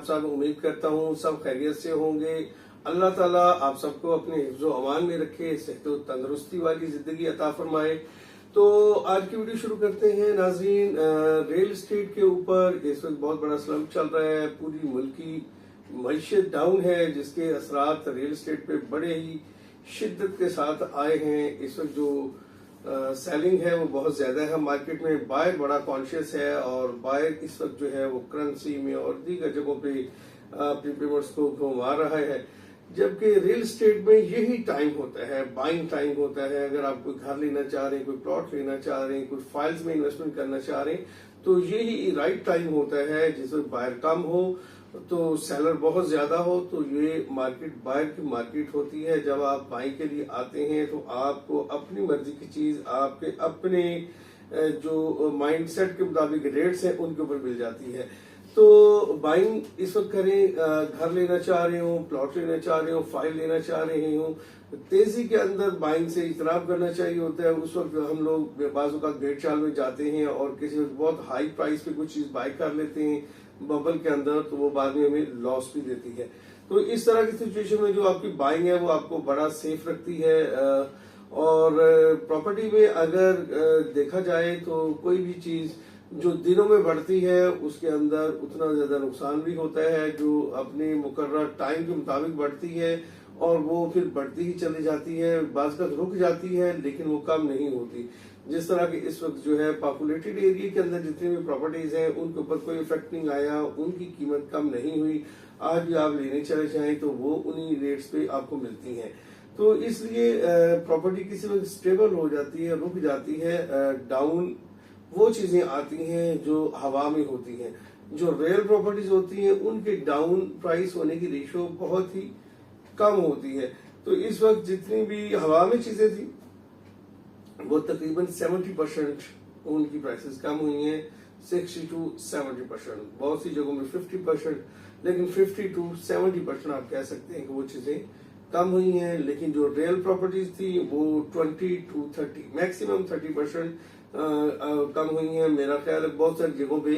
साहब, उम्मीद करता हूँ सब खैरियत से होंगे। अल्लाह ताला आप सबको अपने हिफ्ज़ो अमान में रखे, सेहत और तंदुरुस्ती वाली जिंदगी अता फरमाए। तो आज की वीडियो शुरू करते हैं नाज़रीन। रियल एस्टेट के ऊपर इस वक्त बहुत बड़ा स्लम्प चल रहा है, पूरी मुल्की मईशत डाउन है, जिसके असरात रियल एस्टेट पे बड़े ही शिद्दत के साथ आए हैं। इस वक्त जो सेलिंग है वो बहुत ज्यादा है मार्केट में, बायर बड़ा कॉन्शियस है और बायर इस वक्त जो है वो करेंसी में और दीगर जगहों पे अपनी पेमेंट्स को घुमा रहा है, जबकि रियल एस्टेट में यही टाइम होता है, बाइंग टाइम होता है। अगर आप कोई घर लेना चाह रहे हैं, कोई प्लॉट लेना चाह रहे हैं, कोई फाइल्स में इन्वेस्टमेंट करना चाह रहे हैं, तो यही राइट टाइम होता है जिसमें बायर कम हो तो सेलर बहुत ज्यादा हो। तो ये मार्केट बायर की मार्केट होती है। जब आप बाइंग के लिए आते हैं तो आपको अपनी मर्जी की चीज आपके अपने जो माइंडसेट के मुताबिक रेट्स हैं उनके ऊपर मिल जाती है। तो बाइंग इस वक्त करें, घर लेना चाह रहे हो, प्लॉट लेना चाह रहे हो, फाइल लेना चाह रहे हो, तेजी के अंदर बाइंग से इजराब करना चाहिए होता है। उस वक्त हम लोग बाजू का गेट चाल में जाते हैं और किसी वक्त बहुत हाई प्राइस पे कुछ चीज बाय कर लेते हैं बबल के अंदर, तो वो बाद में हमें लॉस भी देती है। तो इस तरह की सिचुएशन में जो आपकी बाइंग है वो आपको बड़ा सेफ रखती है। और प्रॉपर्टी में अगर देखा जाए तो कोई भी चीज जो दिनों में बढ़ती है उसके अंदर उतना ज्यादा नुकसान भी होता है, जो अपने मुकर्रर टाइम के मुताबिक बढ़ती है और वो फिर बढ़ती ही चली जाती है, बाज़ रुक जाती है लेकिन वो कम नहीं होती। जिस तरह की इस वक्त जो है पॉपुलेटेड एरिया के अंदर जितनी भी प्रॉपर्टीज हैं उनके ऊपर कोई इफेक्ट नहीं आया, उनकी कीमत कम नहीं हुई। आज भी आप लेने चले जाएं तो वो उन्हीं रेट्स पे आपको मिलती हैं। तो इसलिए प्रॉपर्टी किसी वक्त स्टेबल हो जाती है, रुक जाती है। डाउन वो चीजें आती हैं जो हवा में होती हैं। जो रियल प्रॉपर्टीज होती हैं उनके डाउन प्राइस होने की रेशो बहुत ही कम होती है। तो इस वक्त जितनी भी हवा में चीजें थी वो तकरीबन 70% उनकी प्राइसेस कम हुई हैं, 60 to 70%, बहुत सी जगहों में 50%, लेकिन 50 to 70% आप कह सकते हैं कि वो चीजें कम हुई हैं। लेकिन जो रियल प्रॉपर्टीज थी वो 20 to 30, मैक्सिमम 30% कम हुई हैं। मेरा ख्याल है बहुत सारी जगहों पे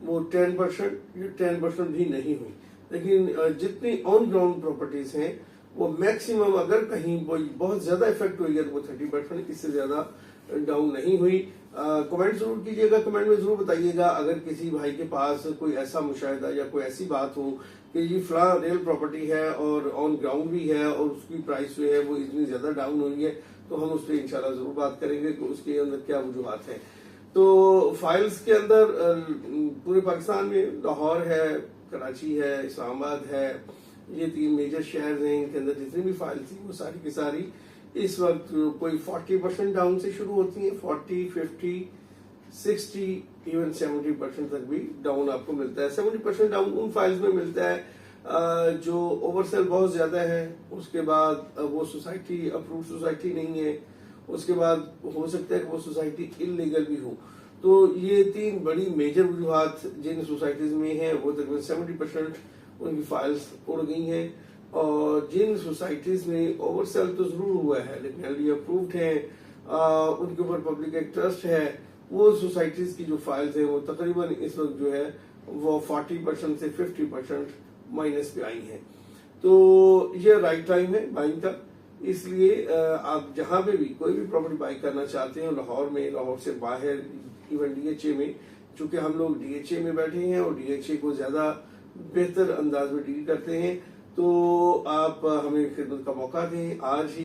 वो 10% भी नहीं हुई। लेकिन जितनी ऑन ग्राउंड प्रॉपर्टीज हैं वो मैक्सिमम, अगर कहीं बहुत ज्यादा इफेक्ट हुई है तो वो 30%, इससे ज्यादा डाउन नहीं हुई। कमेंट जरूर कीजिएगा, कमेंट में जरूर बताइएगा अगर किसी भाई के पास कोई ऐसा मुशाहिदा या कोई ऐसी बात हो कि ये फला रियल प्रॉपर्टी है और ऑन ग्राउंड भी है और उसकी प्राइस जो है वो इतनी ज्यादा डाउन हुई है, तो हम उस पर इंशाल्लाह जरूर बात करेंगे कि उसके अंदर क्या वजूहत है। तो फाइल्स के अंदर पूरे पाकिस्तान में लाहौर है, कराची है, इस्लामाबाद है, ये 3 मेजर शहर हैं। इनके अंदर जितनी भी फाइल थी वो सारी की सारी इस वक्त कोई 40% डाउन से शुरू होती है, 40, 50, 60, इवन 70% तक भी डाउन आपको मिलता है। 70% डाउन उन फाइल्स में मिलता है जो ओवरसेल बहुत ज्यादा है, उसके बाद वो सोसाइटी अप्रूव सोसाइटी नहीं है, उसके बाद हो सकता है कि वो सोसाइटी इलीगल भी हो। तो ये 3 बड़ी मेजर वजूहत जिन सोसाइटीज में है वो तकरीबन 70% उनकी फाइल्स उड़ गई हैं। और जिन सोसाइटीज में ओवरसेल तो जरूर हुआ है लेकिन एलडी अप्रूव्ड है, उनके ऊपर पब्लिक एक ट्रस्ट है, वो सोसाइटीज की जो फाइल्स हैं वो तकरीबन इस वक्त जो है वो 40% से 50% माइनस पे आई हैं। तो ये राइट टाइम है बाइंग का। इसलिए आप जहां पे भी कोई भी प्रॉपर्टी बाई करना चाहते हैं, लाहौर में, लाहौर से बाहर, इवन डीएचए में, चूंकि हम लोग डीएचए में बैठे हैं और डीएचए को ज्यादा बेहतर अंदाज में डील करते हैं, तो आप हमें खिदमत का मौका दें आज ही।